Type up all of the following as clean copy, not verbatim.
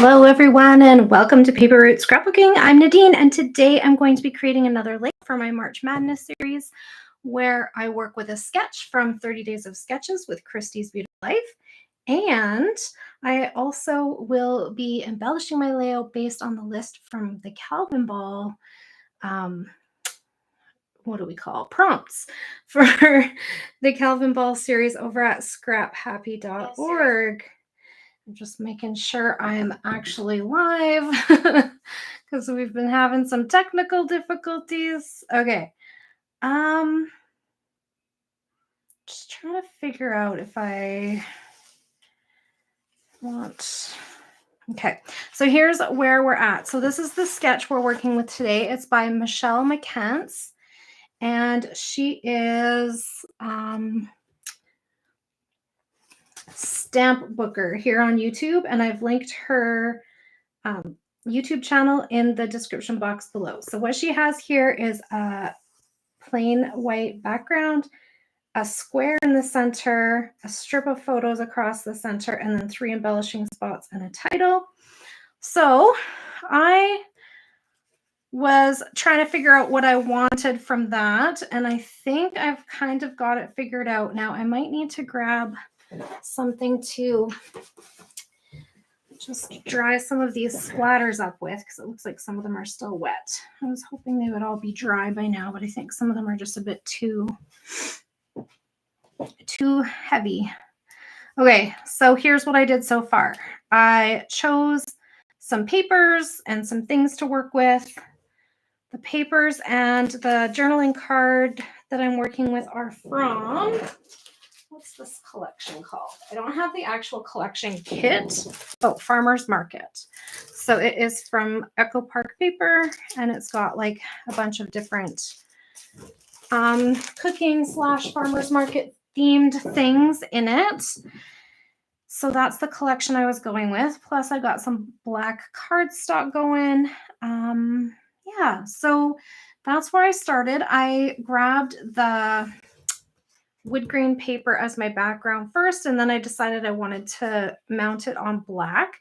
Hello everyone and welcome to Paper Route Scrapbooking. I'm Nadine and today I'm going to be creating another link for my March Madness series where I work with a sketch from 30 Days of Sketches with Christy's Beautiful Life. And I also will be embellishing my layout based on the list from the Calvin Ball, prompts for the Calvin Ball series over at scraphappy.org. I'm just making sure I'm actually live because we've been having some technical difficulties. Okay. Just trying to figure out if I want. Okay, so here's where we're at. So this is the sketch we're working with today. It's by Michelle McCants, and she is Stamp Booker here on YouTube, and I've linked her YouTube channel in the description box below. So what she has here is a plain white background, a square in the center, a strip of photos across the center, and then 3 embellishing spots and a title. So I was trying to figure out what I wanted from that, and I think I've kind of got it figured out. Now I might need to grab something to just dry some of these splatters up with because it looks like some of them are still wet. I was hoping they would all be dry by now, but I think some of them are just a bit too heavy. Okay, so here's what I did so far. I chose some papers and some things to work with. The papers and the journaling card that I'm working with are from, what's this collection called? I don't have the actual collection kit. Oh, Farmer's Market. So it is from Echo Park Paper, and it's got like a bunch of different cooking / farmer's market themed things in it. So that's the collection I was going with. Plus I got some black cardstock going. Yeah, so that's where I started. I grabbed the wood grain paper as my background first, and then I decided I wanted to mount it on black.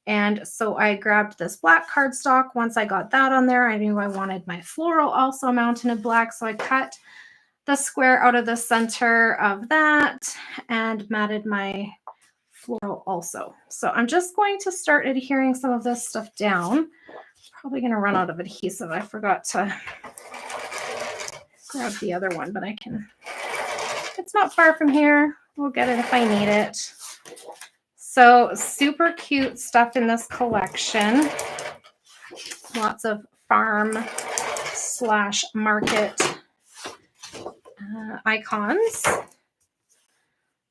And so I grabbed this black cardstock. Once I got that on there, I knew I wanted my floral also mounted in black. So I cut the square out of the center of that and matted my floral also. So I'm just going to start adhering some of this stuff down. Probably going to run out of adhesive. I forgot to grab the other one, but I can. It's not far from here. We'll get it if I need it. So super cute stuff in this collection. Lots of farm / market icons.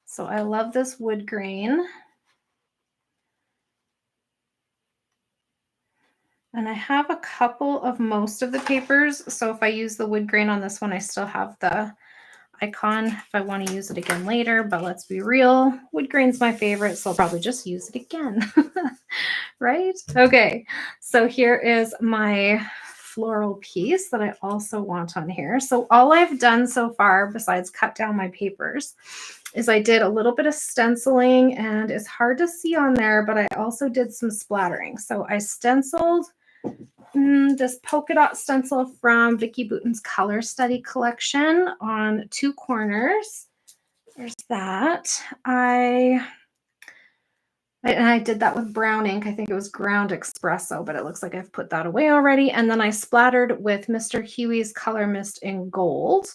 So I love this wood grain. And I have a couple of most of the papers. So if I use the wood grain on this one, I still have the icon if I want to use it again later, but let's be real, wood grain's my favorite, so I'll probably just use it again. Right? Okay, so here is my floral piece that I also want on here. So all I've done so far, besides cut down my papers, is I did a little bit of stenciling, and it's hard to see on there, but I also did some splattering. So I stenciled this polka dot stencil from Vicki Boutin's Color Study collection on 2 corners. There's that. I did that with brown ink. I think it was ground espresso, but it looks like I've put that away already. And then I splattered with Mr. Huey's Color Mist in gold.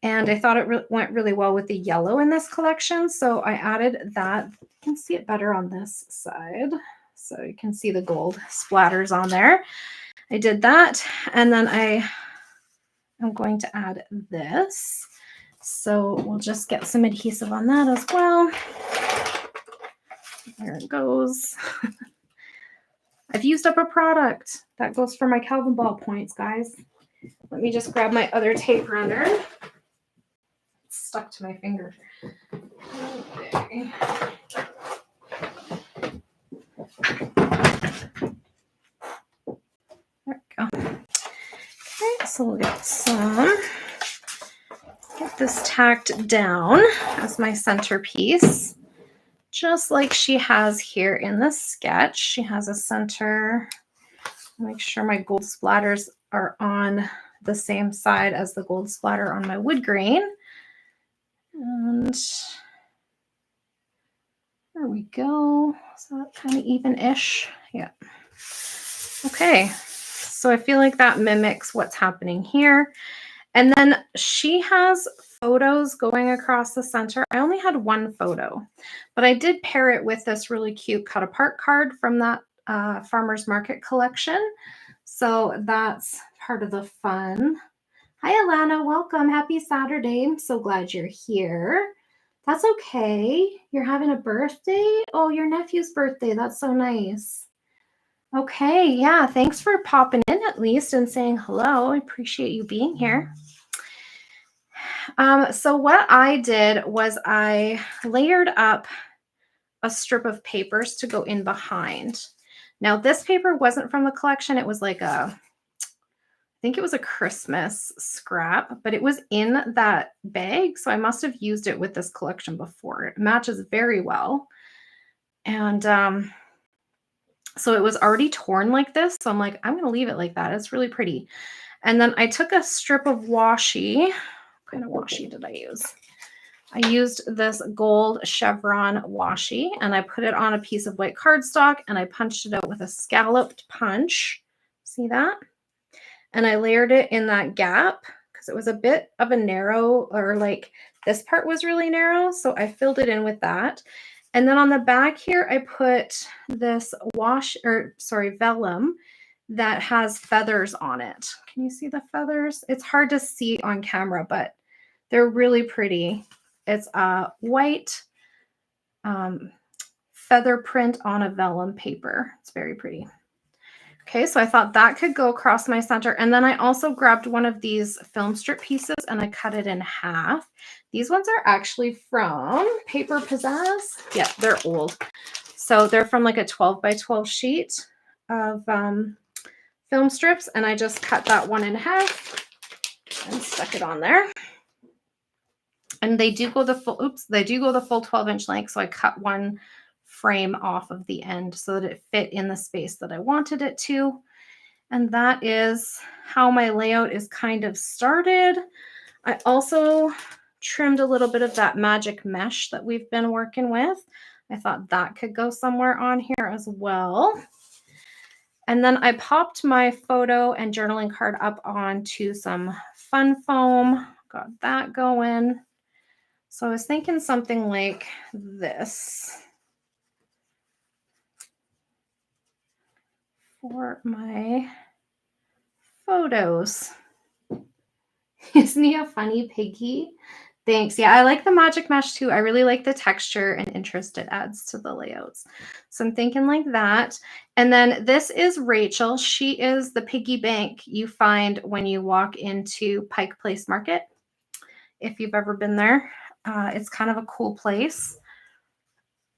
And I thought it went really well with the yellow in this collection. So I added that. You can see it better on this side. So you can see the gold splatters on there. I did that, and then I am going to add this. So we'll just get some adhesive on that as well. There it goes. I've used up a product. That goes for my Calvin Ball points, guys. Let me just grab my other tape runner. It's stuck to my finger. Okay. There we go. Okay, so we'll get this tacked down as my centerpiece. just like she has here in the sketch. She has a center. Make sure my gold splatters are on the same side as the gold splatter on my wood grain. And there we go. So that kind of even-ish. Yeah. Okay. So I feel like that mimics what's happening here. And then she has photos going across the center. I only had one photo, but I did pair it with this really cute cut apart card from that farmer's market collection. So that's part of the fun. Hi, Alana. Welcome. Happy Saturday. I'm so glad you're here. That's okay. You're having a birthday? Oh, your nephew's birthday. That's so nice. Okay. Yeah. Thanks for popping in at least and saying hello. I appreciate you being here. So what I did was I layered up a strip of papers to go in behind. Now, this paper wasn't from the collection. It was like I think it was a Christmas scrap, but it was in that bag. So I must have used it with this collection before. It matches very well. And so it was already torn like this. So I'm like, I'm going to leave it like that. It's really pretty. And then I took a strip of washi. What kind of washi did I use? I used this gold chevron washi and I put it on a piece of white cardstock and I punched it out with a scalloped punch. See that? And I layered it in that gap because it was a bit of a narrow, or like this part was really narrow. So I filled it in with that. And then on the back here, I put this vellum that has feathers on it. Can you see the feathers? It's hard to see on camera, but they're really pretty. It's a white feather print on a vellum paper. It's very pretty. Okay, so I thought that could go across my center. And then I also grabbed one of these film strip pieces and I cut it in half. These ones are actually from Paper Pizzazz. Yeah, they're old. So they're from like a 12 by 12 sheet of film strips. And I just cut that one in half and stuck it on there. And they do go the full 12-inch length. So I cut one frame off of the end so that it fit in the space that I wanted it to. And that is how my layout is kind of started. I also trimmed a little bit of that magic mesh that we've been working with. I thought that could go somewhere on here as well. And then I popped my photo and journaling card up onto some fun foam. Got that going. So I was thinking something like this for my photos. Isn't he a funny piggy? Thanks. Yeah, I like the magic mesh too. I really like the texture and interest it adds to the layouts. So I'm thinking like that. And then this is Rachel. She is the piggy bank you find when you walk into Pike Place Market. If you've ever been there, it's kind of a cool place.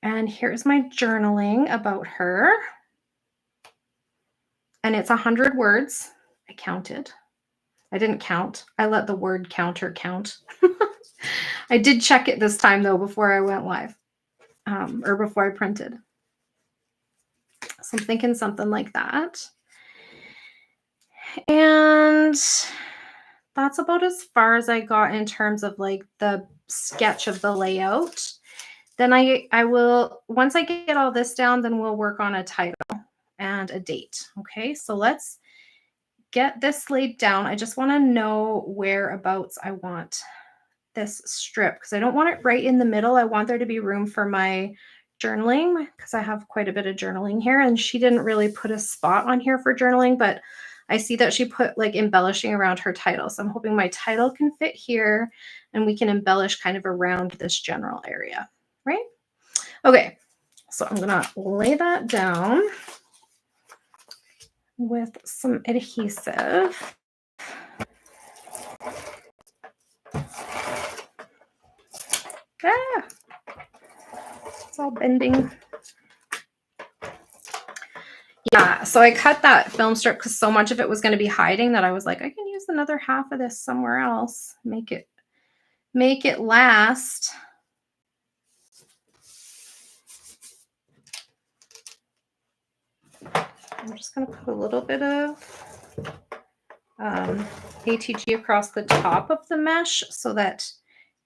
And here's my journaling about her. And it's 100 words. I counted. I didn't count. I let the word counter count. I did check it this time, though, before I went live or before I printed. So I'm thinking something like that. And that's about as far as I got in terms of like the sketch of the layout. Then I will, once I get all this down, then we'll work on a title and a date. Okay, so let's get this laid down. I just want to know whereabouts I want this strip because I don't want it right in the middle. I want there to be room for my journaling because I have quite a bit of journaling here, and she didn't really put a spot on here for journaling, but I see that she put like embellishing around her title. So I'm hoping my title can fit here and we can embellish kind of around this general area, right? Okay, so I'm gonna lay that down with some adhesive. It's all bending. Yeah, so I cut that film strip because so much of it was going to be hiding that I was like, I can use another half of this somewhere else. Make it last. I'm just going to put a little bit of ATG across the top of the mesh so that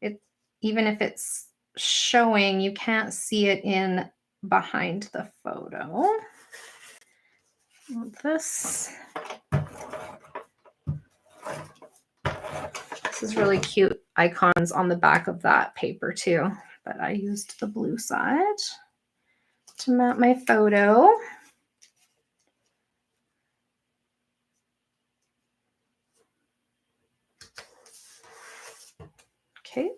it, even if it's showing, you can't see it in behind the photo. This is really cute icons on the back of that paper too, but I used the blue side to mount my photo. Okay,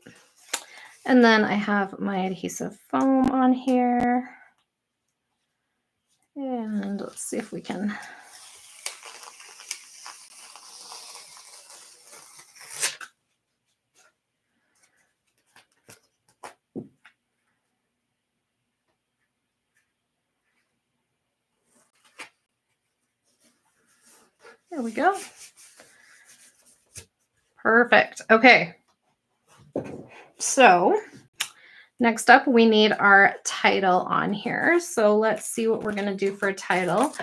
and then I have my adhesive foam on here. And let's see if we can. There we go. Perfect. Okay. So next up, we need our title on here. So let's see what we're going to do for a title.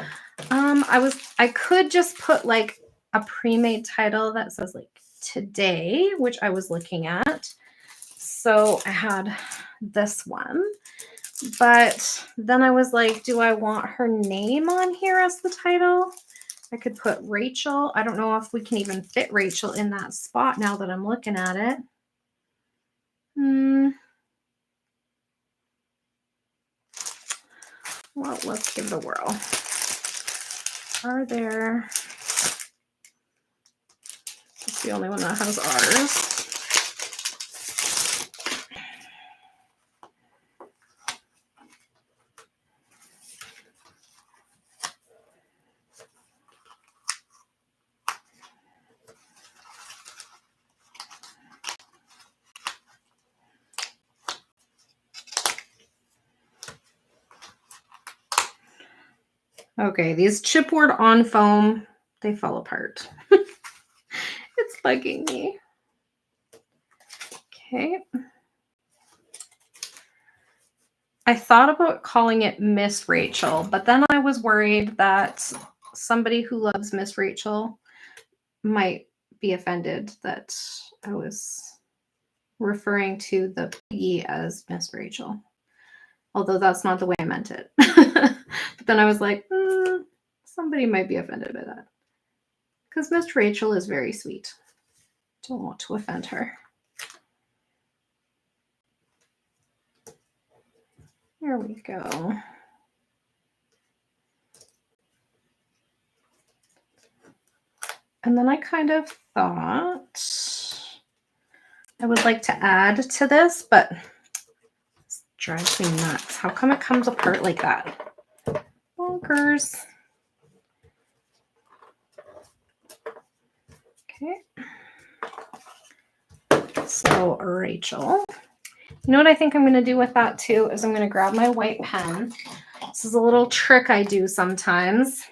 I could just put like a pre-made title that says like today, which I was looking at. So I had this one, but then I was like, do I want her name on here as the title? I could put Rachel. I don't know if we can even fit Rachel in that spot now that I'm looking at it. Well, let's give it a whirl. Are there? It's the only one that has ours. Okay, these chipboard on foam, they fall apart. It's bugging me. Okay. I thought about calling it Miss Rachel, but then I was worried that somebody who loves Miss Rachel might be offended that I was referring to the piggy as Miss Rachel. Although that's not the way I meant it. But then I was like, somebody might be offended by that. Because Miss Rachel is very sweet. Don't want to offend her. There we go. And then I kind of thought I would like to add to this, but it drives me nuts. How come it comes apart like that? Bonkers. Okay. So Rachel. You know what I think I'm going to do with that too is I'm going to grab my white pen. This is a little trick I do sometimes.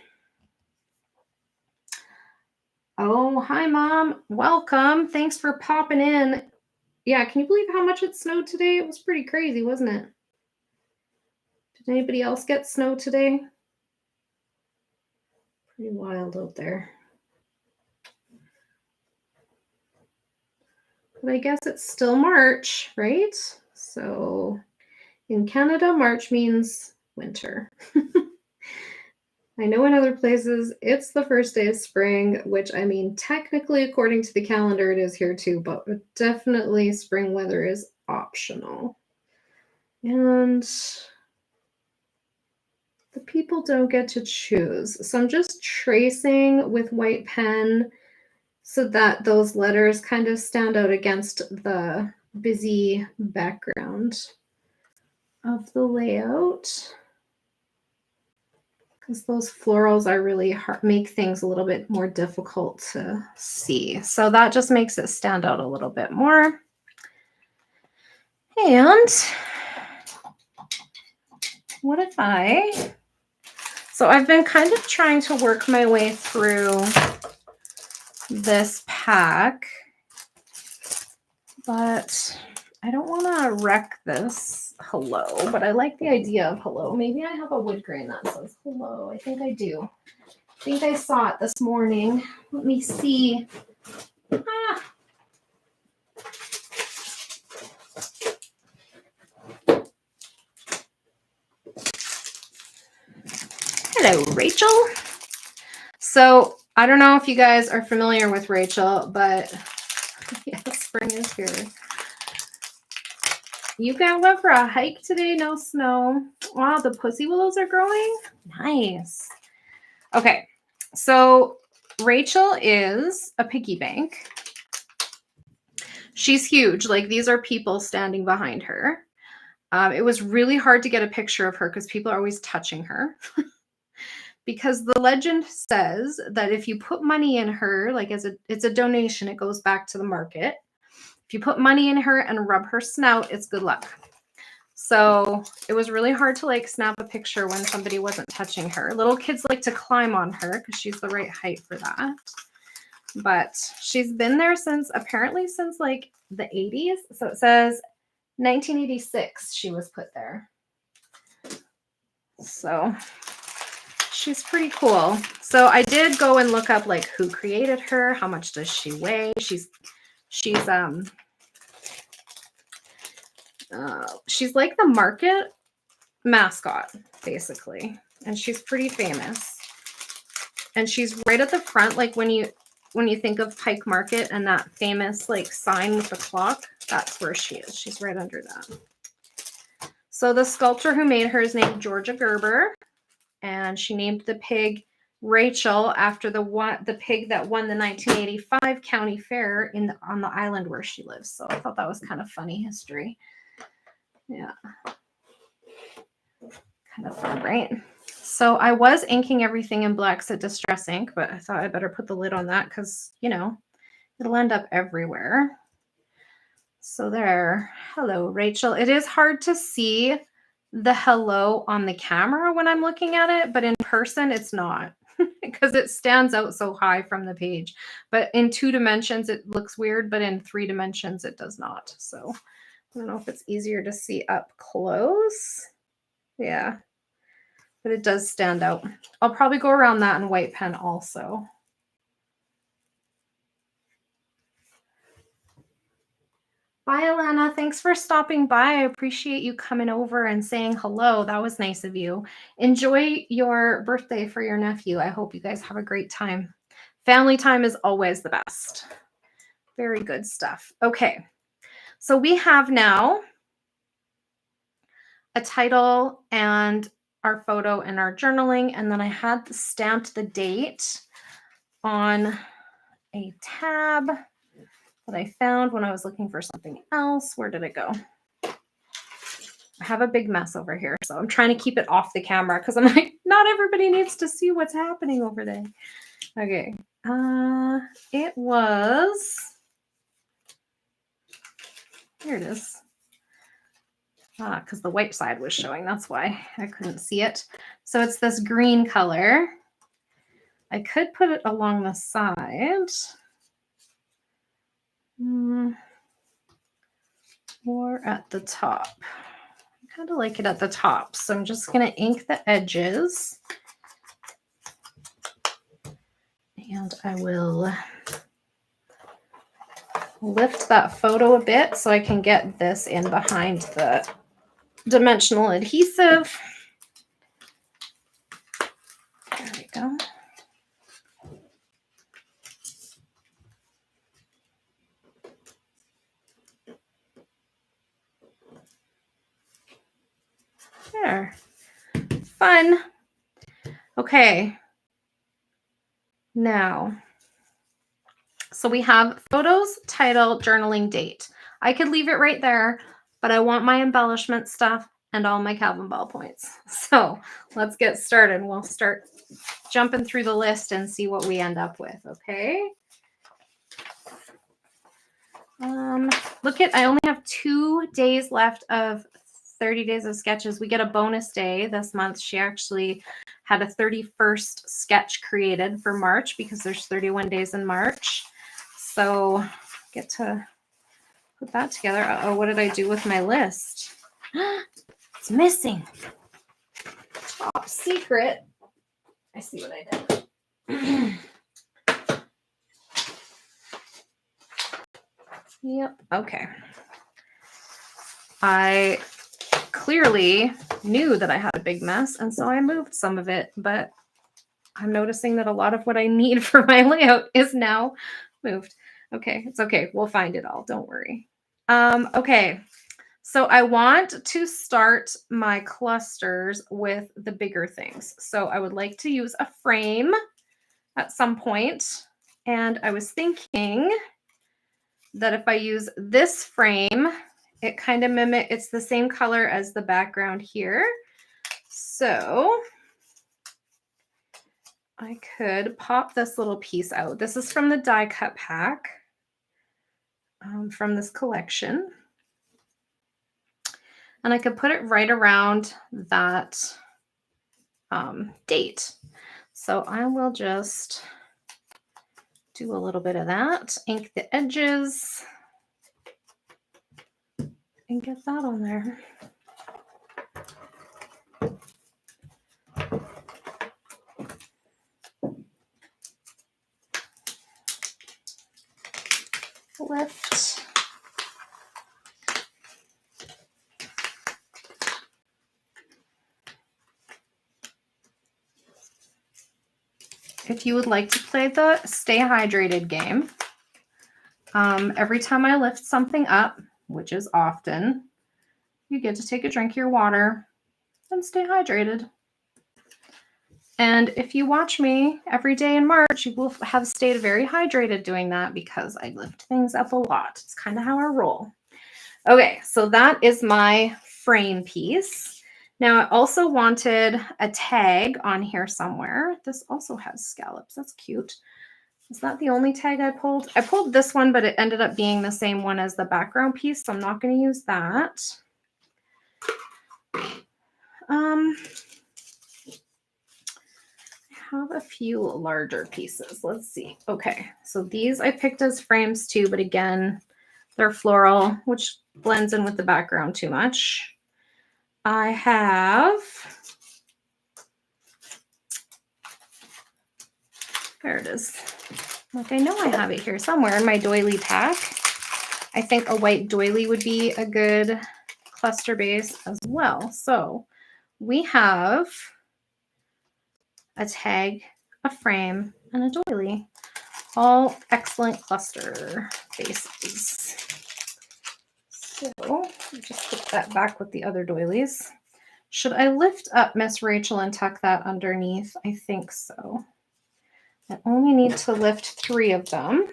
Oh, hi, Mom. Welcome. Thanks for popping in. Yeah, can you believe how much it snowed today? It was pretty crazy, wasn't it? Did anybody else get snow today? Pretty wild out there. But I guess it's still March, right? So in Canada, March means winter. I know in other places it's the first day of spring, which I mean, technically, according to the calendar, it is here too, but definitely spring weather is optional. And the people don't get to choose. So I'm just tracing with white pen so that those letters kind of stand out against the busy background of the layout. Because those florals are really hard, make things a little bit more difficult to see. So that just makes it stand out a little bit more. And what if so I've been kind of trying to work my way through this pack, but I don't want to wreck this hello, but I like the idea of hello. Maybe I have a wood grain that says hello. I think I do. I think I saw it this morning. Let me see. Ah. Hello, Rachel. So I don't know if you guys are familiar with Rachel, but yeah, spring is here. You got went for a hike today, no snow. Wow, the pussy willows are growing. Nice. Okay, so Rachel is a piggy bank. She's huge. Like, these are people standing behind her. It was really hard to get a picture of her because people are always touching her. Because the legend says that if you put money in her, like it's a donation, it goes back to the market. If you put money in her and rub her snout, it's good luck. So it was really hard to like snap a picture when somebody wasn't touching her. Little kids like to climb on her because she's the right height for that. But she's been there apparently since like the 80s. So it says 1986 she was put there. So she's pretty cool. So I did go and look up like who created her, how much does she weigh? She's like the market mascot basically, and she's pretty famous. And she's right at the front, like when you think of Pike Market and that famous like sign with the clock, that's where she is. She's right under that. So the sculptor who made her is named Georgia Gerber, and she named the pig Rachel after the pig that won the 1985 county fair on the island where she lives. So I thought that was kind of funny history. Yeah. Kind of fun, right? So I was inking everything in Black Set Distress ink, but I thought I better put the lid on that because, you know, it'll end up everywhere. So there. Hello, Rachel. It is hard to see the hello on the camera when I'm looking at it, but in person it's not because it stands out so high from the page. But in 2 dimensions it looks weird, but in 3 dimensions it does not. So I don't know if it's easier to see up close. Yeah, but it does stand out. I'll probably go around that in white pen also. Bye, Alana. Thanks for stopping by. I appreciate you coming over and saying hello. That was nice of you. Enjoy your birthday for your nephew. I hope you guys have a great time. Family time is always the best. Very good stuff. Okay. So we have now a title and our photo and our journaling. And then I had stamped the date on a tab that I found when I was looking for something else. Where did it go? I have a big mess over here, so I'm trying to keep it off the camera because I'm like, not everybody needs to see what's happening over there. Okay. It was, here it is. Because the white side was showing. That's why I couldn't see it. So it's this green color. I could put it along the side. Or at the top. I kind of like it at the top. So I'm just going to ink the edges. And I will lift that photo a bit so I can get this in behind the dimensional adhesive. There we go. There. Fun. Okay. Now, so we have photos, title, journaling, date. I could leave it right there, but I want my embellishment stuff and all my Calvin ball points. So let's get started. We'll start jumping through the list and see what we end up with, okay? Look I only have 2 days left of 30 days of sketches. We get a bonus day this month. She actually had a 31st sketch created for March because there's 31 days in March. So get to put that together. Uh-oh, what did I do with my list? It's missing. Top secret. I see what I did. Yep, okay. I clearly knew that I had a big mess, and so I moved some of it, but I'm noticing that a lot of what I need for my layout is now moved. Okay, it's okay. We'll find it all. Don't worry. Okay, so I want to start my clusters with the bigger things. So I would like to use a frame at some point, and I was thinking that if I use this frame, it kind of it's the same color as the background here. So I could pop this little piece out. This is from the die cut pack from this collection. And I could put it right around that date. So I will just do a little bit of that, ink the edges, and get that on there. Lift. If you would like to play the stay hydrated game, every time I lift something up, which is often, you get to take a drink of your water and stay hydrated. And if you watch me every day in March, you will have stayed very hydrated doing that because I lift things up a lot. It's kind of how I roll. Okay, so that is my frame piece. Now I also wanted a tag on here somewhere. This also has scallops. That's cute. Is that the only tag I pulled? I pulled this one, but it ended up being the same one as the background piece, so I'm not going to use that. I have a few larger pieces. Let's see. Okay, so these I picked as frames too, but again, they're floral, which blends in with the background too much. I have, there it is. Like I know I have it here somewhere in my doily pack. I think a white doily would be a good cluster base as well. So we have a tag, a frame, and a doily. All excellent cluster bases. So just put that back with the other doilies. Should I lift up Miss Rachel and tuck that underneath? I think so. I only need to lift 3 of them.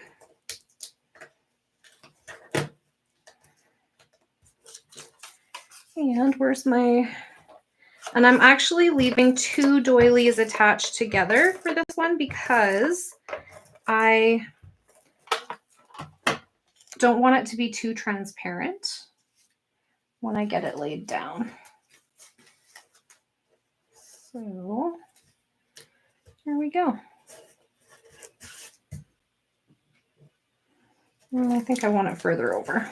And where's my... And I'm actually leaving 2 doilies attached together for this one because I don't want it to be too transparent when I get it laid down. So there we go. And I think I want it further over.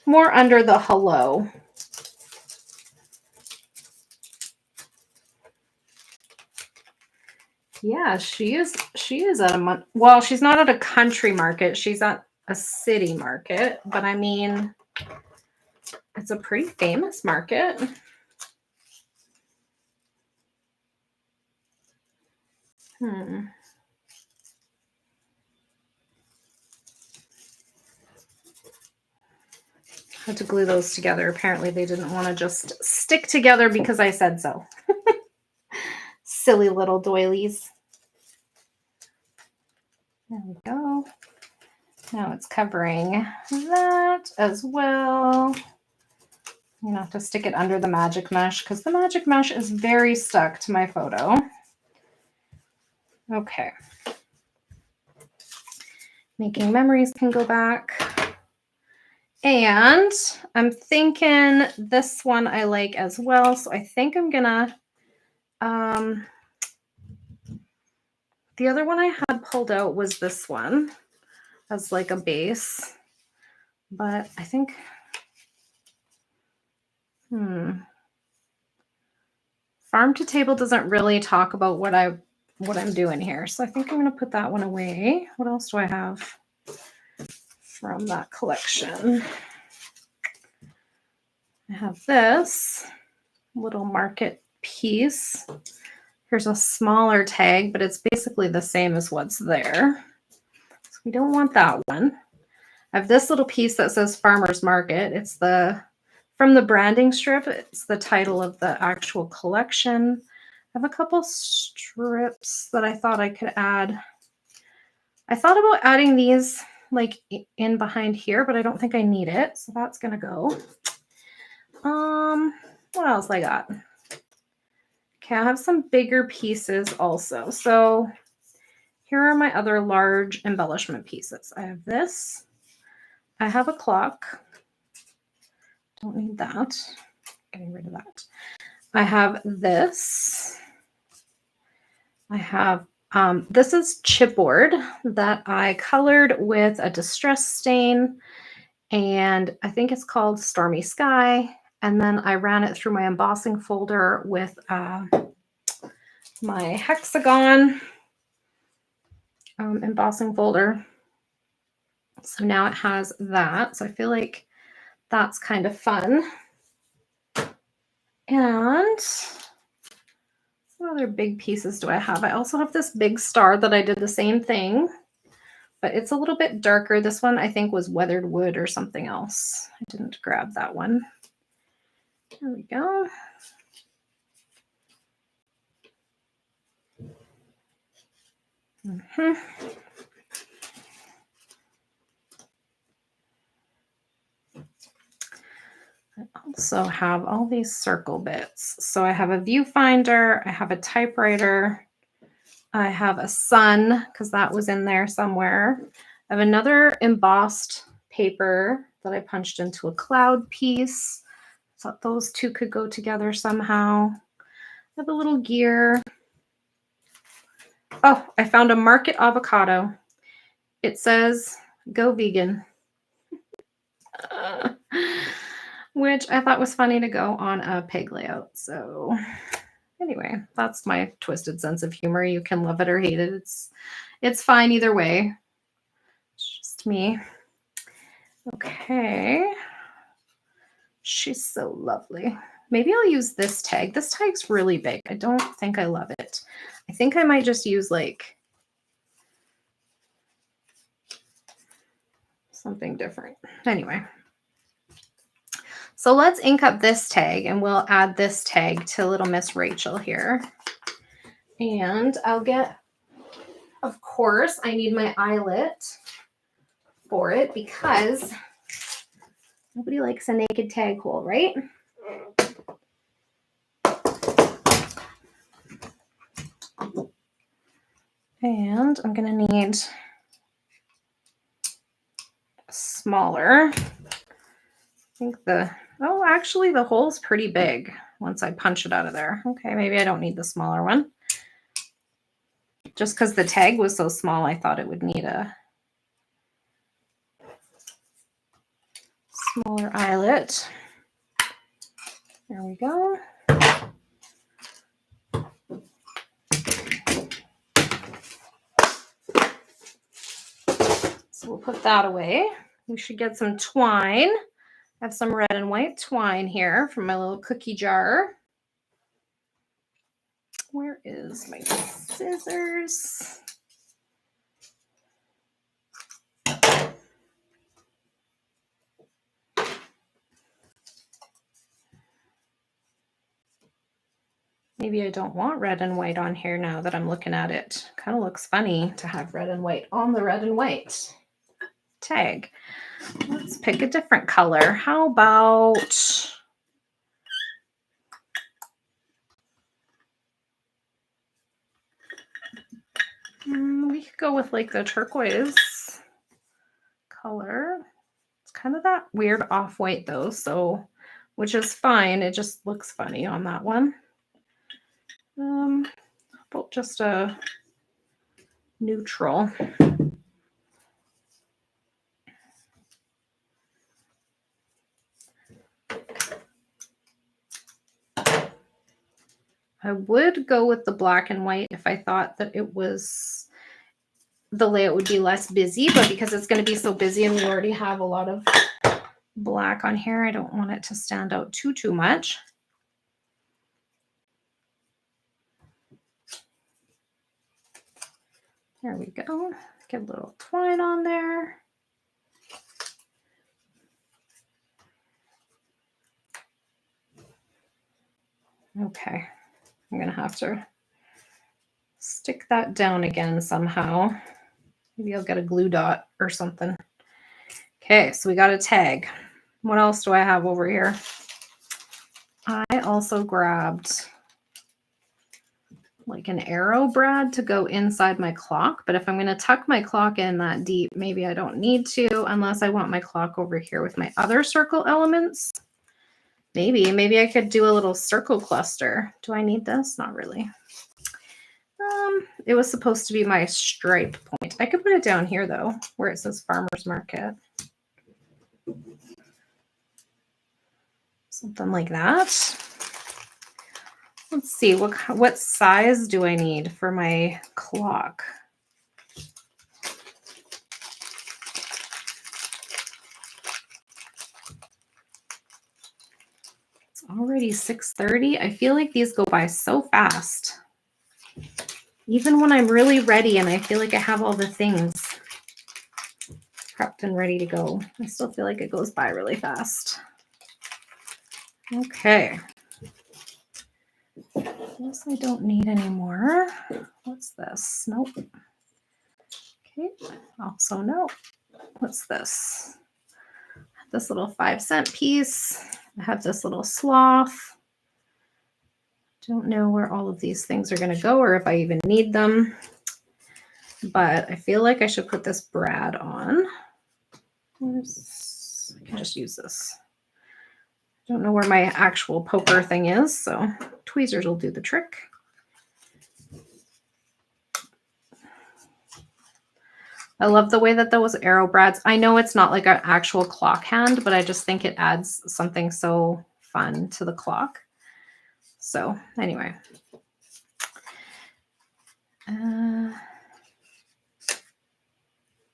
More under the hello. Yeah, she is at a well, she's not at a country market. She's at a city market, but I mean, it's a pretty famous market. I had to glue those together. Apparently they didn't want to just stick together because I said so. Silly little doilies. There we go. Now it's covering that as well. You have to stick it under the magic mesh because the magic mesh is very stuck to my photo. Okay. Making memories can go back. And I'm thinking this one I like as well. So I think I'm gonna, the other one I had pulled out was this one as like a base. but I think, Farm to Table doesn't really talk about what I'm doing here. So I think I'm going to put that one away. What else do I have from that collection? I have this little market piece. Here's a smaller tag, but it's basically the same as what's there. So we don't want that one. I have this little piece that says Farmer's Market. It's from the branding strip. It's the title of the actual collection. I have a couple strips that I thought I could add. I thought about adding these like in behind here, but I don't think I need it. So that's going to go. What else I got? Okay, I have some bigger pieces also. So here are my other large embellishment pieces. I have this. I have a clock. Don't need that. Getting rid of that. I have this. I have, this is chipboard that I colored with a distress stain, and I think it's called Stormy Sky. And then I ran it through my embossing folder with my hexagon embossing folder. So now it has that. So I feel like that's kind of fun. And what other big pieces do I have? I also have this big star that I did the same thing, but it's a little bit darker. This one I think was weathered wood or something else. I didn't grab that one. There we go. I also have all these circle bits. So I have a viewfinder, I have a typewriter, I have a sun because that was in there somewhere. I have another embossed paper that I punched into a cloud piece. Thought those two could go together somehow. I have a little gear. Oh, I found a market avocado. It says, "Go vegan." Which I thought was funny to go on a peg layout. So anyway, that's my twisted sense of humor. You can love it or hate it. It's fine either way. It's just me. Okay. She's so lovely. Maybe I'll use this tag. This tag's really big. I don't think I love it. I think I might just use like something different. Anyway. So let's ink up this tag and we'll add this tag to little Miss Rachel here. And I'll get, of course, I need my eyelet for it because nobody likes a naked tag hole, right? And I'm going to need a smaller. I think actually the hole's pretty big once I punch it out of there. Okay, maybe I don't need the smaller one. Just because the tag was so small, I thought it would need a smaller eyelet. There we go. So we'll put that away. We should get some twine. I have some red and white twine here from my little cookie jar. Where is my scissors? Maybe I don't want red and white on here now that I'm looking at it. Kind of looks funny to have red and white on the red and white tag. Let's pick a different color. How about we could go with like the turquoise color. It's kind of that weird off-white though, so which is fine. It just looks funny on that one. About just a neutral. I would go with the black and white if I thought that it was, the layout would be less busy, but because it's going to be so busy and we already have a lot of black on here, I don't want it to stand out too much. There we go. Get a little twine on there. Okay, I'm gonna have to stick that down again somehow. Maybe I'll get a glue dot or something. Okay, so we got a tag. What else do I have over here? I also grabbed like an arrow brad to go inside my clock, but if I'm going to tuck my clock in that deep, maybe I don't need to unless I want my clock over here with my other circle elements. Maybe I could do a little circle cluster. Do I need this? Not really. It was supposed to be my stripe point. I could put it down here though, where it says Farmer's Market. Something like that. Let's see, what size do I need for my clock? It's already 6:30. I feel like these go by so fast. Even when I'm really ready and I feel like I have all the things prepped and ready to go, I still feel like it goes by really fast. Okay. This I don't need anymore. What's this? Nope. Okay. Also no. What's this? This little 5-cent piece. I have this little sloth. Don't know where all of these things are going to go or if I even need them. But I feel like I should put this brad on. I can just use this. Don't know where my actual poker thing is, so tweezers will do the trick. I love the way that those arrow brads, I know it's not like an actual clock hand, but I just think it adds something so fun to the clock. So anyway. There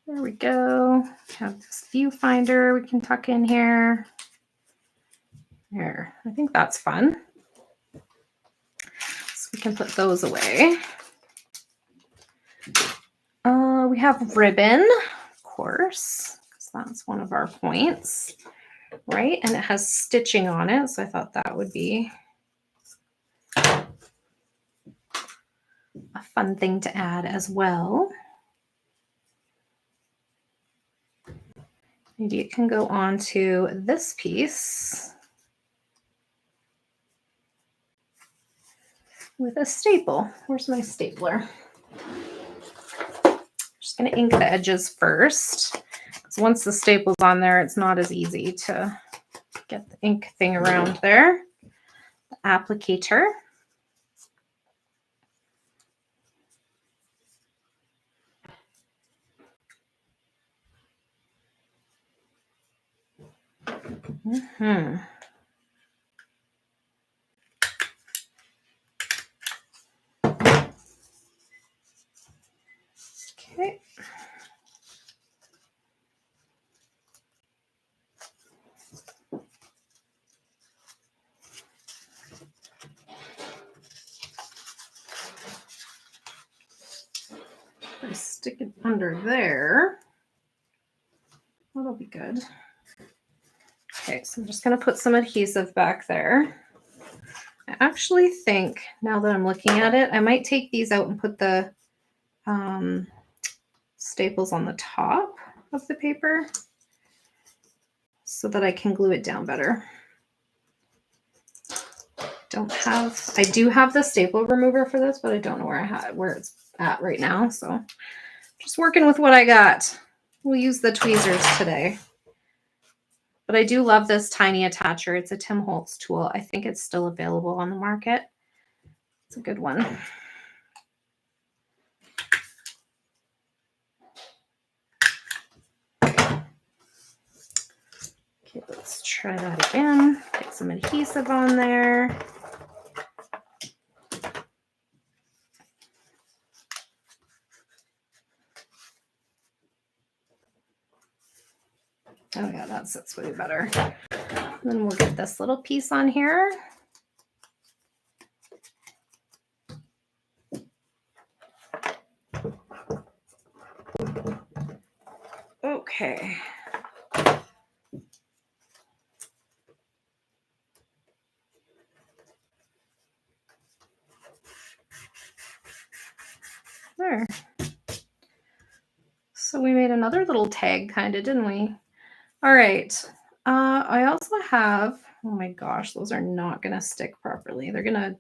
we go. Have this viewfinder we can tuck in here. There, I think that's fun. So we can put those away. We have ribbon, of course, because that's one of our points, right? And it has stitching on it, so I thought that would be a fun thing to add as well. Maybe it can go on to this piece with a staple. Where's my stapler? Just going to ink the edges first. Because once the staple's on there, it's not as easy to get the ink thing around there. The applicator. Okay. I stick it under there. That'll be good. Okay, so I'm just going to put some adhesive back there. I actually think, now that I'm looking at it, I might take these out and put the staples on the top of the paper so that I can glue it down better. I do have the staple remover for this, but I don't know where it's at right now. So just working with what I got. We'll use the tweezers today. But I do love this tiny attacher. It's a Tim Holtz tool. I think it's still available on the market. It's a good one. Okay, let's try that again. Get some adhesive on there. that sits way better. And then we'll get this little piece on here. Okay. There. So we made another little tag kind of, didn't we? All right. I also have, oh my gosh, those are not going to stick properly. They're going to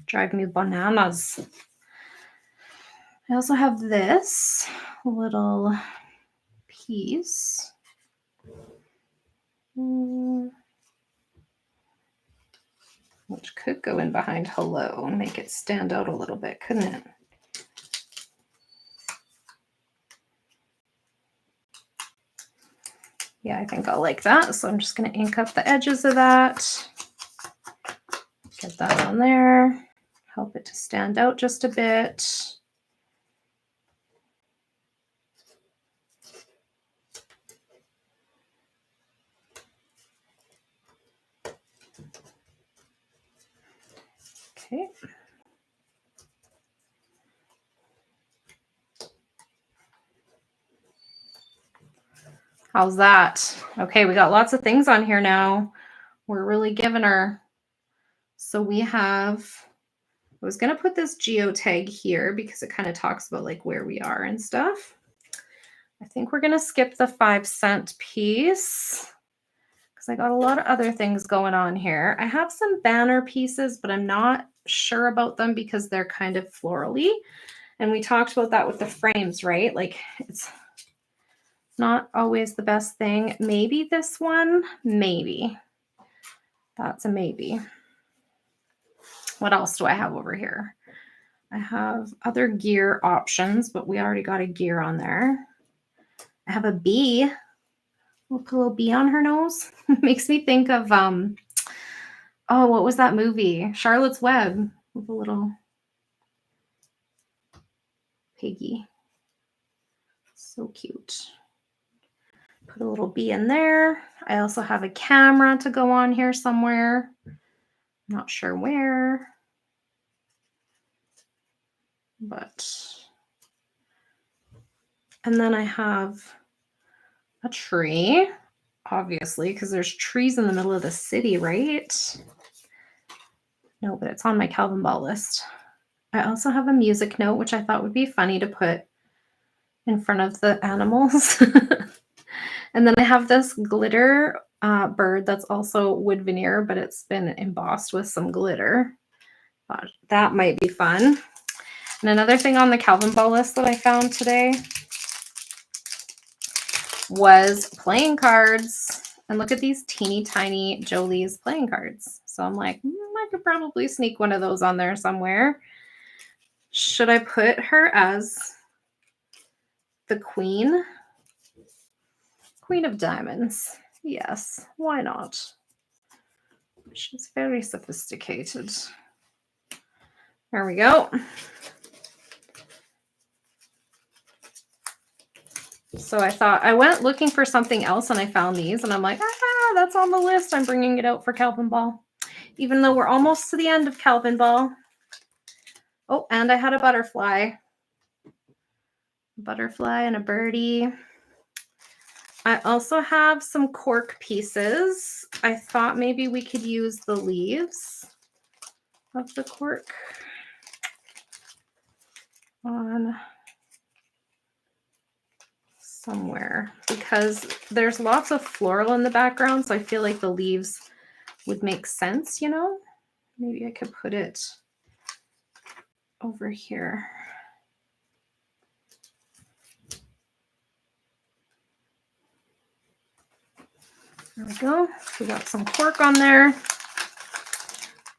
drive me bananas. I also have this little piece. Which could go in behind hello and make it stand out a little bit, couldn't it? Yeah, I think I'll like that. So I'm just going to ink up the edges of that. Get that on there. Help it to stand out just a bit. Okay. How's that? Okay, we got lots of things on here now. We're really giving her. So we have, I was going to put this geotag here because it kind of talks about like where we are and stuff. I think we're going to skip the 5-cent piece because I got a lot of other things going on here. I have some banner pieces, but I'm not sure about them because they're kind of florally. And we talked about that with the frames, right? Like it's not always the best thing. Maybe this one, maybe. That's a maybe. What else do I have over here? I have other gear options, but we already got a gear on there. I have a bee. We'll put a little bee on her nose. Makes me think of, oh, what was that movie? Charlotte's Web with a little piggy. So cute. Put a little bee in there. I also have a camera to go on here somewhere. Not sure where. But, and then I have a tree, obviously, because there's trees in the middle of the city, right? No, but it's on my Calvin Ball list. I also have a music note, which I thought would be funny to put in front of the animals. And then I have this glitter bird that's also wood veneer, but it's been embossed with some glitter. Thought that might be fun. And another thing on the Calvin Ball list that I found today was playing cards. And look at these teeny tiny Jolie's playing cards. So I'm like, I could probably sneak one of those on there somewhere. Should I put her as the queen? Queen of Diamonds. Yes, why not? She's very sophisticated. There we go. So I thought, I went looking for something else and I found these and I'm like, that's on the list. I'm bringing it out for Calvin Ball. Even though we're almost to the end of Calvin Ball. Oh, and I had a butterfly. Butterfly and a birdie. I also have some cork pieces. I thought maybe we could use the leaves of the cork on somewhere because there's lots of floral in the background, so I feel like the leaves would make sense, you know? Maybe I could put it over here. There we go. We got some cork on there.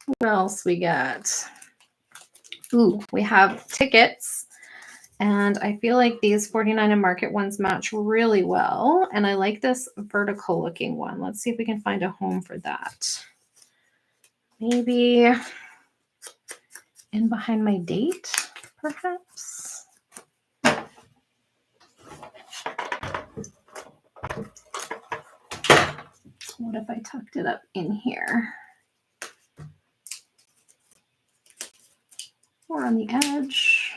What else we got? Ooh, we have tickets. And I feel like these 49 and Market ones match really well. And I like this vertical looking one. Let's see if we can find a home for that. Maybe in behind my date, perhaps. What if I tucked it up in here? Or on the edge?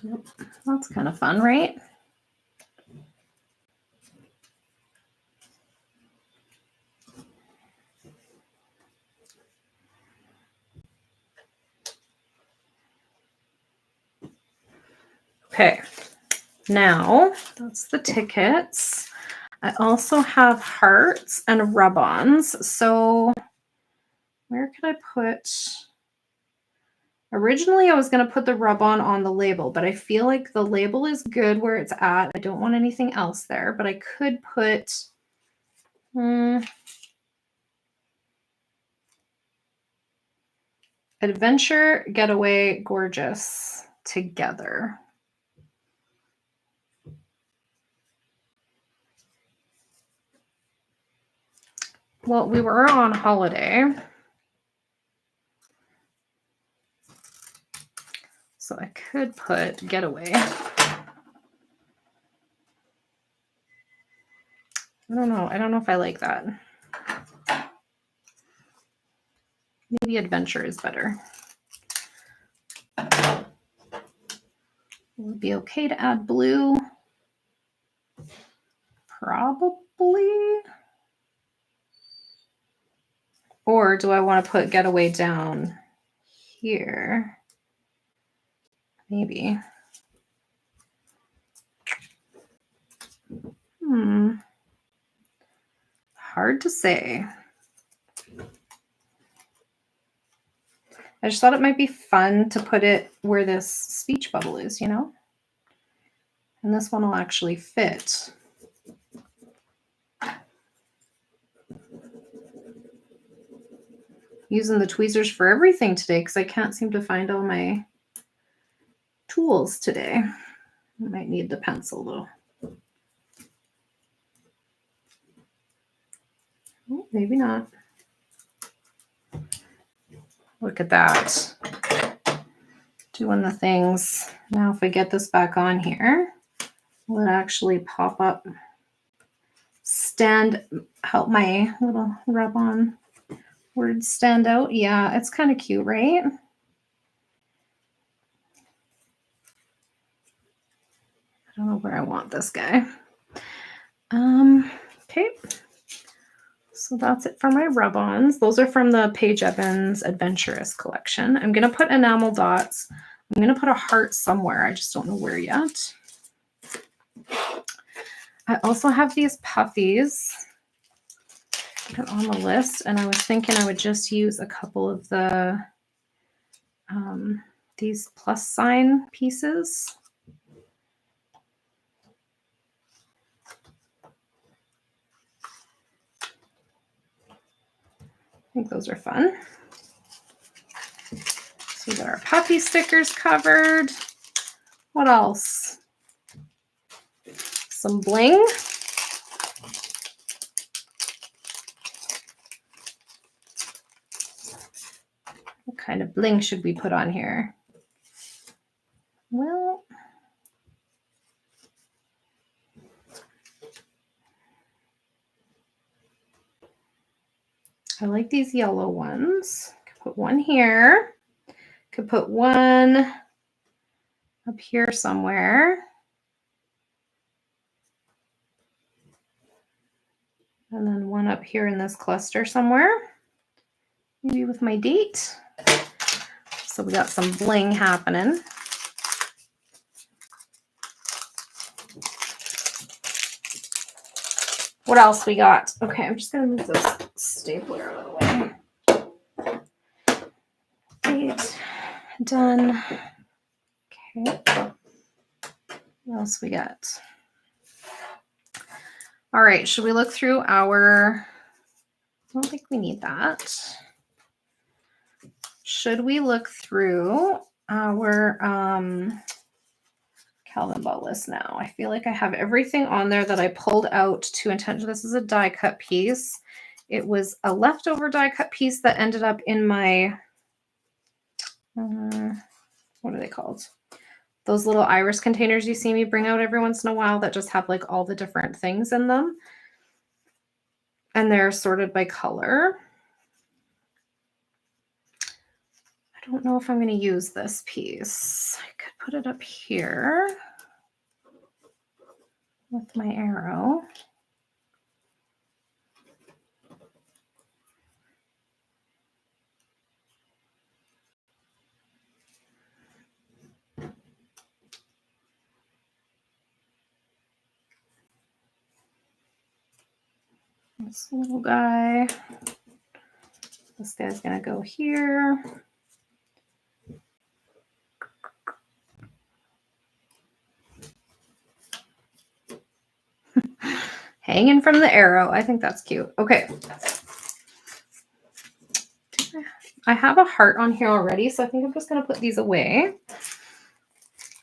Nope. That's kind of fun, right? Okay, now that's the tickets. I also have hearts and rub-ons. So where could I put? Originally, I was going to put the rub-on the label, but I feel like the label is good where it's at. I don't want anything else there, but I could put Adventure, Getaway, Gorgeous together. Well, we were on holiday, so I could put Getaway. I don't know. I don't know if I like that. Maybe Adventure is better. Would it be okay to add blue? Probably. Or do I want to put Getaway down here? Maybe. Hard to say. I just thought it might be fun to put it where this speech bubble is, you know? And this one will actually fit. Using the tweezers for everything today because I can't seem to find all my tools today. I might need the pencil though. Oh, maybe not. Look at that. Doing the things. Now if I get this back on here, will it actually pop up? Help my little rub-on words stand out. Yeah, it's kind of cute, right? I don't know where I want this guy. Okay. So that's it for my rub-ons. Those are from the Paige Evans Adventurous collection. I'm going to put enamel dots. I'm going to put a heart somewhere. I just don't know where yet. I also have these puffies on the list, and I was thinking I would just use a couple of the these plus sign pieces. I think those are fun. So we got our puffy stickers covered. What else? Some bling. What kind of bling should we put on here? Well, I like these yellow ones. Could put one here. Could put one up here somewhere. And then one up here in this cluster somewhere. Maybe with my date. So we got some bling happening. What else we got? Okay, I'm just going to move this stapler out of the way. Date. Done. Okay. What else we got? All right, should we look through our... I don't think we need that. Should we look through our Calvin Ball list now? I feel like I have everything on there that I pulled out to intention. This is a die cut piece. It was a leftover die cut piece that ended up in my, what are they called? Those little iris containers you see me bring out every once in a while that just have like all the different things in them. And they're sorted by color. I don't know if I'm going to use this piece. I could put it up here with my arrow. This little guy. This guy's going to go here. Hanging from the arrow. I think that's cute. Okay. I have a heart on here already, so I think I'm just going to put these away.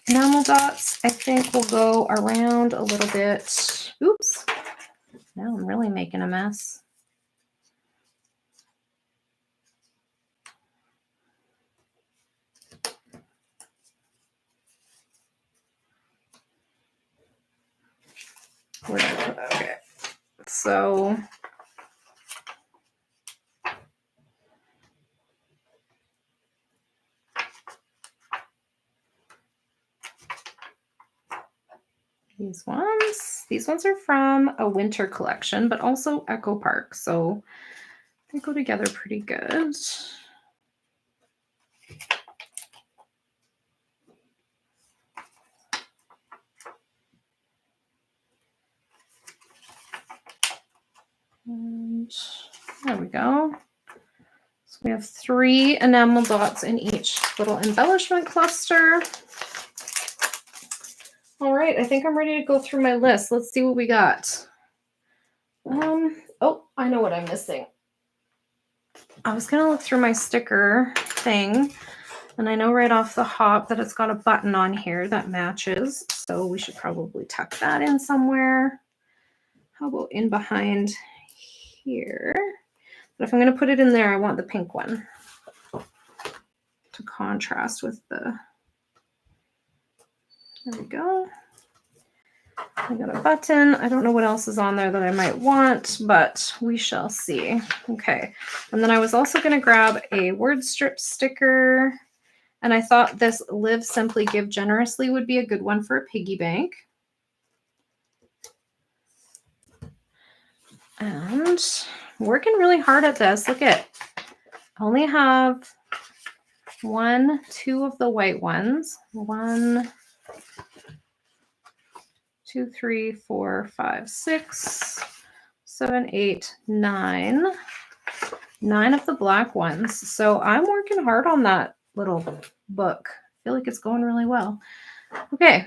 Enamel dots, I think, will go around a little bit. Oops. Now I'm really making a mess. Where did I put that? Okay. So these ones are from a winter collection, but also Echo Park. So they go together pretty good. And there we go. So we have 3 enamel dots in each little embellishment cluster. All right, I think I'm ready to go through my list. Let's see what we got. Oh, I know what I'm missing. I was gonna look through my sticker thing, and I know right off the hop that it's got a button on here that matches, so we should probably tuck that in somewhere. How about in behind here? But if I'm gonna put it in there, I want the pink one to contrast with the, there we go. I got a button. I don't know what else is on there that I might want, but we shall see. Okay. And then I was also going to grab a word strip sticker. And I thought this Live Simply Give Generously would be a good one for a piggy bank. And working really hard at this. Look at, I only have 2 of the white ones. 1, 2, 3, 4, 5, 6, 7, 8, 9. 9 of the black ones. So I'm working hard on that little book. I feel like it's going really well. Okay.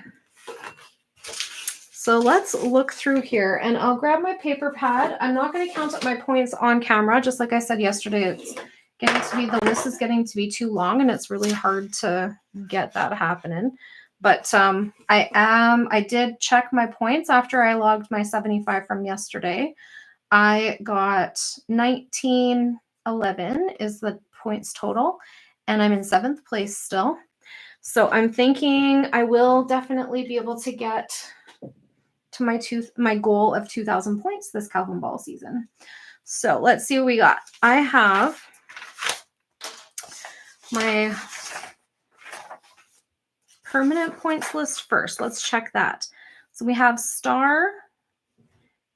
So let's look through here, and I'll grab my paper pad. I'm not going to count up my points on camera. Just like I said yesterday, it's getting to be, the list is getting to be too long, and it's really hard to get that happening. But I did check my points after I logged my 75 from yesterday. I got 1911 is the points total, and I'm in 7th place still. So I'm thinking I will definitely be able to get to my goal of 2,000 points this Calvin Ball season. So let's see what we got. I have my permanent points list first. Let's check that. So we have star.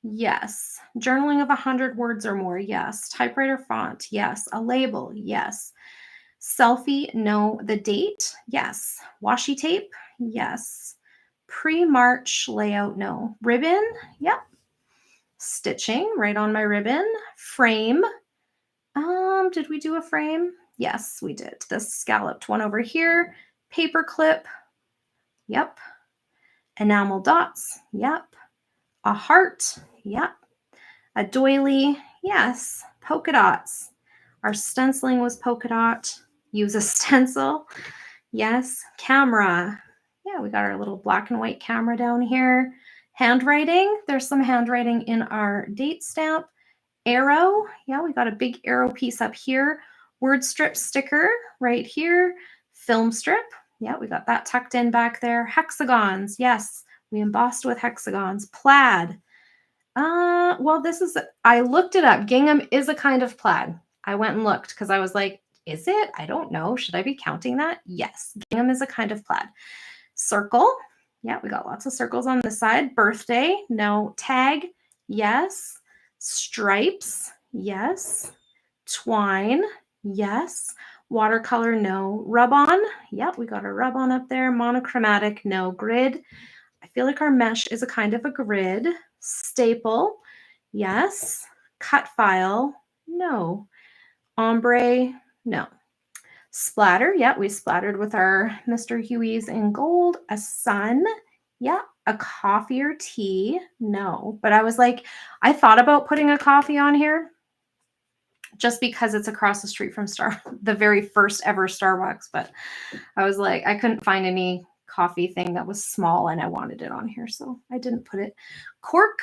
Yes. Journaling of 100 words or more. Yes. Typewriter font. Yes. A label. Yes. Selfie. No. The date. Yes. Washi tape. Yes. Pre-March layout. No. Ribbon. Yep. Stitching right on my ribbon. Frame. Did we do a frame? Yes, we did. This scalloped one over here. Paper clip. Yep. Enamel dots. Yep. A heart. Yep. A doily. Yes. Polka dots. Our stenciling was polka dot. Use a stencil. Yes. Camera. Yeah, we got our little black and white camera down here. Handwriting. There's some handwriting in our date stamp. Arrow. Yeah, we got a big arrow piece up here. Word strip sticker right here. Film strip. Yeah, we got that tucked in back there. Hexagons. Yes, we embossed with hexagons. Plaid. Well, I looked it up. Gingham is a kind of plaid. I went and looked because I was like, is it? I don't know. Should I be counting that? Yes, gingham is a kind of plaid. Circle. Yeah, we got lots of circles on this side. Birthday. No. Tag. Yes. Stripes. Yes. Twine. Yes. Watercolor. No. Rub on. Yep, we got a rub on up there. Monochromatic. No. Grid. I feel like our mesh is a kind of a grid. Staple, yes. Cut file, no. Ombre, no. Splatter, yeah, we splattered with our Mr. Huey's in gold. A sun, yeah. A coffee or tea, no. But I was like, I thought about putting a coffee on here just because it's across the street from the very first ever Starbucks. But I was like, I couldn't find any coffee thing that was small and I wanted it on here, so I didn't put it. Cork.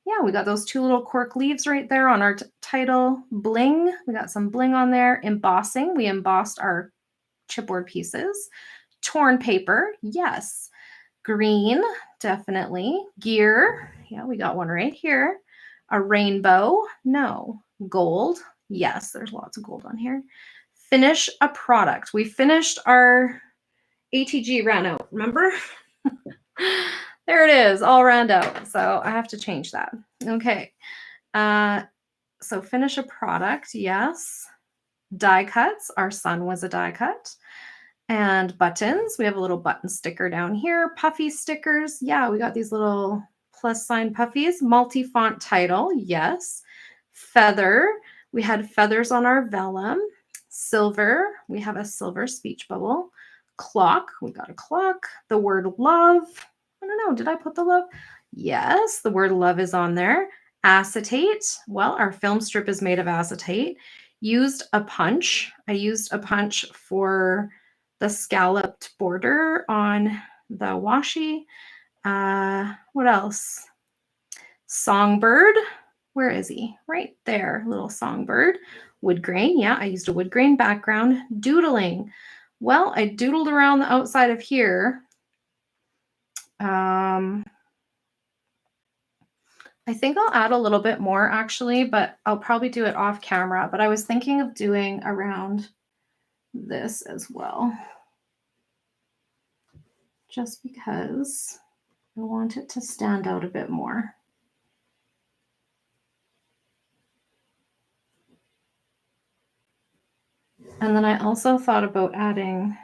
Yeah, we got those two little cork leaves right there on our title. Bling. We got some bling on there. Embossing. We embossed our chipboard pieces. Torn paper. Yes. Green. Definitely. Gear. Yeah, we got one right here. A rainbow. No. Gold. Yes, there's lots of gold on here. Finish a product. We finished our ATG ran out, remember? There it is, all ran out. So I have to change that. Okay. So finish a product, yes. Die cuts. Our sun was a die cut. And buttons. We have a little button sticker down here. Puffy stickers. Yeah, we got these little plus sign puffies. Multi-font title. Yes. Feather. We had feathers on our vellum. Silver. We have a silver speech bubble. Clock. We got a clock. The word love. I don't know. Did I put the love? Yes. The word love is on there. Acetate. Well, our film strip is made of acetate. Used a punch. I used a punch for the scalloped border on the washi. What else? Songbird. Where is he? Right there, little songbird. Wood grain. Yeah, I used a wood grain background. Doodling. Well, I doodled around the outside of here. I think I'll add a little bit more actually, but I'll probably do it off camera. But I was thinking of doing around this as well, just because I want it to stand out a bit more. And then I also thought about adding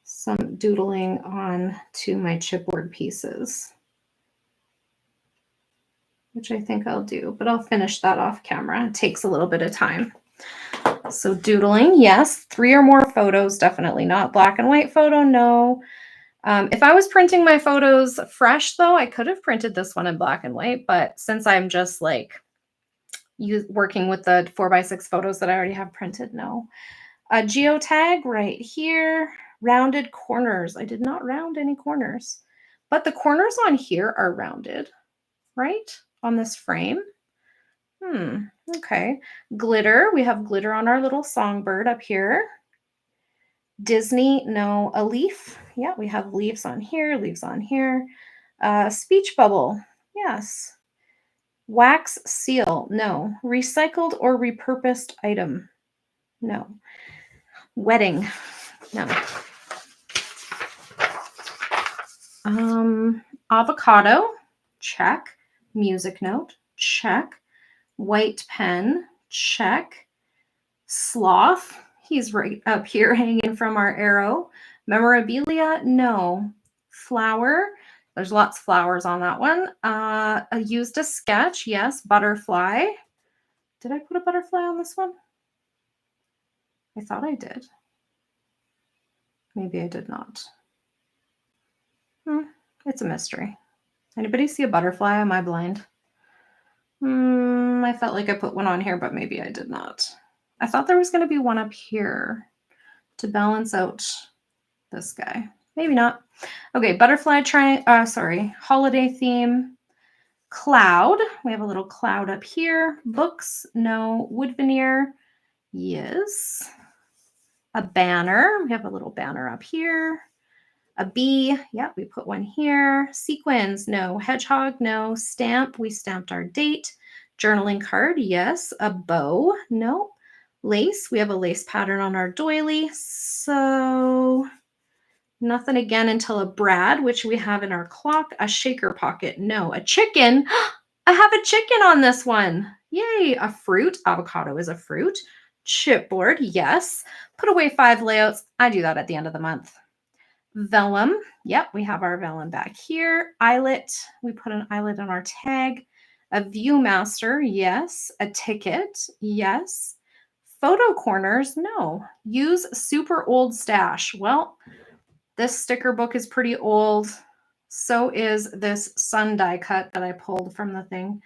some doodling on to my chipboard pieces, which I think I'll do, but I'll finish that off camera. It takes a little bit of time. So doodling, yes. 3 or more photos, definitely not. Black and white photo, no. If I was printing my photos fresh, though, I could have printed this one in black and white, but since I'm just like working with the 4x6 photos that I already have printed, no. A geotag right here. Rounded corners. I did not round any corners, but the corners on here are rounded, right? On this frame. Okay. Glitter. We have glitter on our little songbird up here. Disney, no. A leaf. Yeah, we have leaves on here, leaves on here. Speech bubble. Yes. Wax seal. No. Recycled or repurposed item. No. Wedding. No. Avocado. Check. Music note. Check. White pen. Check. Sloth. He's right up here hanging from our arrow. Memorabilia. No. Flower. There's lots of flowers on that one. I used a sketch. Yes. Butterfly. Did I put a butterfly on this one? I thought I did. Maybe I did not. It's a mystery. Anybody see a butterfly? Am I blind? I felt like I put one on here, but maybe I did not. I thought there was going to be one up here to balance out this guy. Maybe not. Okay, butterfly holiday theme. Cloud. We have a little cloud up here. Books, no. Wood veneer, yes. A banner. We have a little banner up here. A bee, yeah, we put one here. Sequins, no. Hedgehog, no. Stamp, we stamped our date. Journaling card, yes. A bow, no. Lace, we have a lace pattern on our doily. So nothing again until a brad, which we have in our clock. A shaker pocket, no. A chicken, I have a chicken on this one. Yay. A fruit, avocado is a fruit. Chipboard, yes. Put away 5 layouts. I do that at the end of the month. Vellum, yep, we have our vellum back here. Eyelet, we put an eyelet on our tag. A Viewmaster, yes. A ticket, yes. Photo corners, no. Use super old stash. Well, this sticker book is pretty old. So is this sun die cut that I pulled from the thing.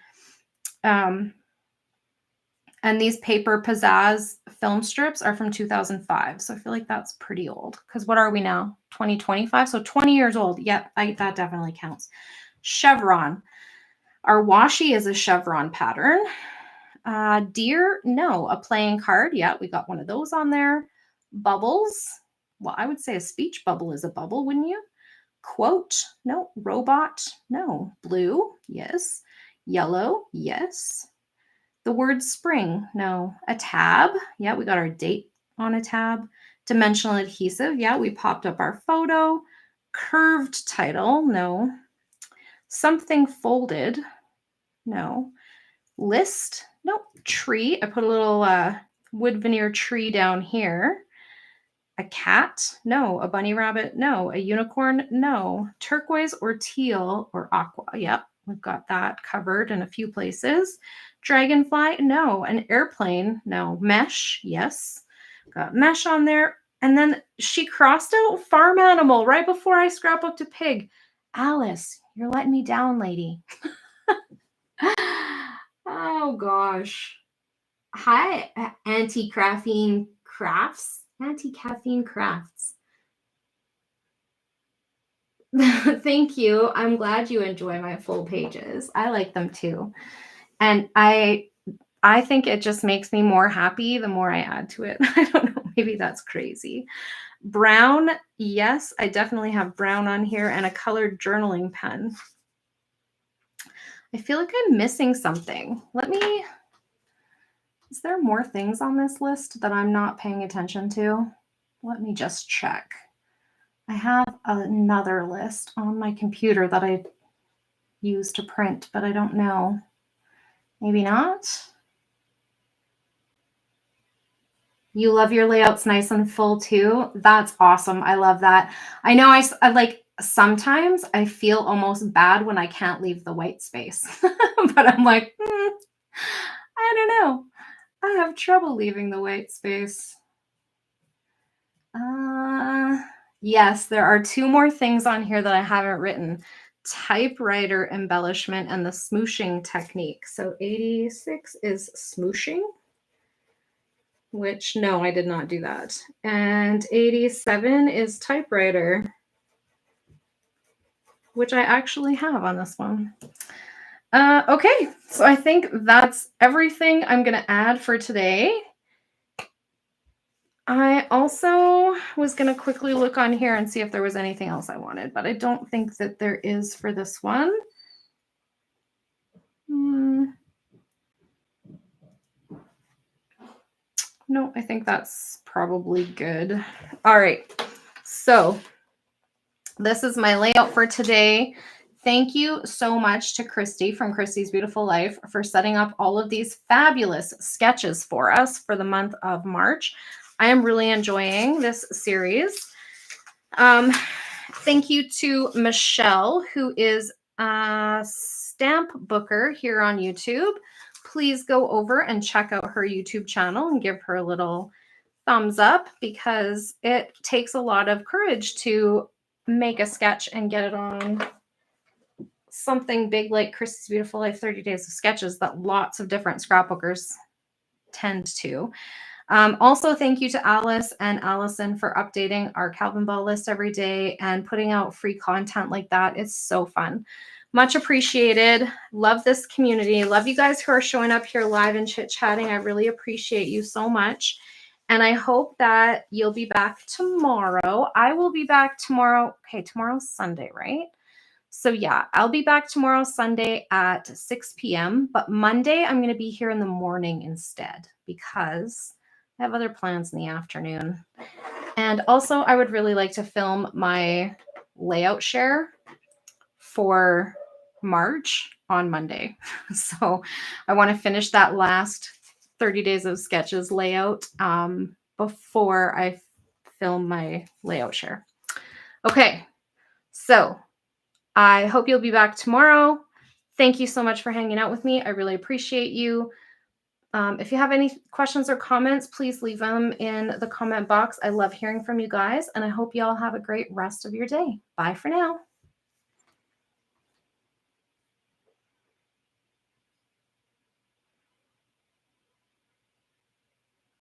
And these paper pizzazz film strips are from 2005. So I feel like that's pretty old. Because what are we now? 2025? So 20 years old. Yep, that definitely counts. Chevron. Our washi is a chevron pattern. Deer, no. A playing card. Yeah, we got one of those on there. Bubbles. Well, I would say a speech bubble is a bubble, wouldn't you? Quote, no. Robot, no. Blue, yes. Yellow, yes. The word spring, no. A tab, yeah, we got our date on a tab. Dimensional adhesive, yeah, we popped up our photo. Curved title, no. Something folded, no. List, no. Tree, I put a little wood veneer tree down here. A cat, no. A bunny rabbit, no. A unicorn, no. Turquoise or teal or aqua, yep. We've got that covered in a few places. Dragonfly, no. An airplane, no. Mesh, yes. Got mesh on there. And then she crossed out farm animal right before I scrapbooked a pig. Alice, you're letting me down, lady. Oh, gosh. Hi, anti-caffeine crafts. Anti-caffeine crafts. Thank you. I'm glad you enjoy my full pages. I like them too. And I think it just makes me more happy the more I add to it. I don't know. Maybe that's crazy. Brown. Yes, I definitely have brown on here and a colored journaling pen. I feel like I'm missing something. Is there more things on this list that I'm not paying attention to? Let me just check. I have another list on my computer that I use to print, but I don't know. Maybe not. You love your layouts nice and full too. That's awesome. I love that. I know I like sometimes I feel almost bad when I can't leave the white space, but I'm like, I don't know. I have trouble leaving the white space. Yes, there are 2 more things on here that I haven't written. Typewriter embellishment and the smooshing technique. So 86 is smooshing, which no, I did not do that. And 87 is typewriter, which I actually have on this one. Okay, so I think that's everything I'm going to add for today. I also was going to quickly look on here and see if there was anything else I wanted, but I don't think that there is for this one. No, I think that's probably good. All right, so this is my layout for today. Thank you so much to Christy from Christy's Beautiful Life for setting up all of these fabulous sketches for us for the month of March. I am really enjoying this series. Thank you to Michelle, who is a stamp booker here on YouTube. Please go over and check out her YouTube channel and give her a little thumbs up because it takes a lot of courage to make a sketch and get it on something big like Christy's Beautiful Life 30 Days of Sketches that lots of different scrapbookers tend to. Also, thank you to Alice and Allison for updating our Calvin Ball list every day and putting out free content like that. It's so fun. Much appreciated. Love this community. Love you guys who are showing up here live and chit-chatting. I really appreciate you so much. And I hope that you'll be back tomorrow. I will be back tomorrow. Okay, tomorrow's Sunday, right? So yeah, I'll be back tomorrow, Sunday at 6 p.m. But Monday, I'm going to be here in the morning instead because I have other plans in the afternoon. And also, I would really like to film my layout share for March on Monday. So I want to finish that last 30 days of sketches layout before I film my layout share. Okay, so I hope you'll be back tomorrow. Thank you so much for hanging out with me. I really appreciate you. If you have any questions or comments, please leave them in the comment box. I love hearing from you guys, and I hope you all have a great rest of your day. Bye for now.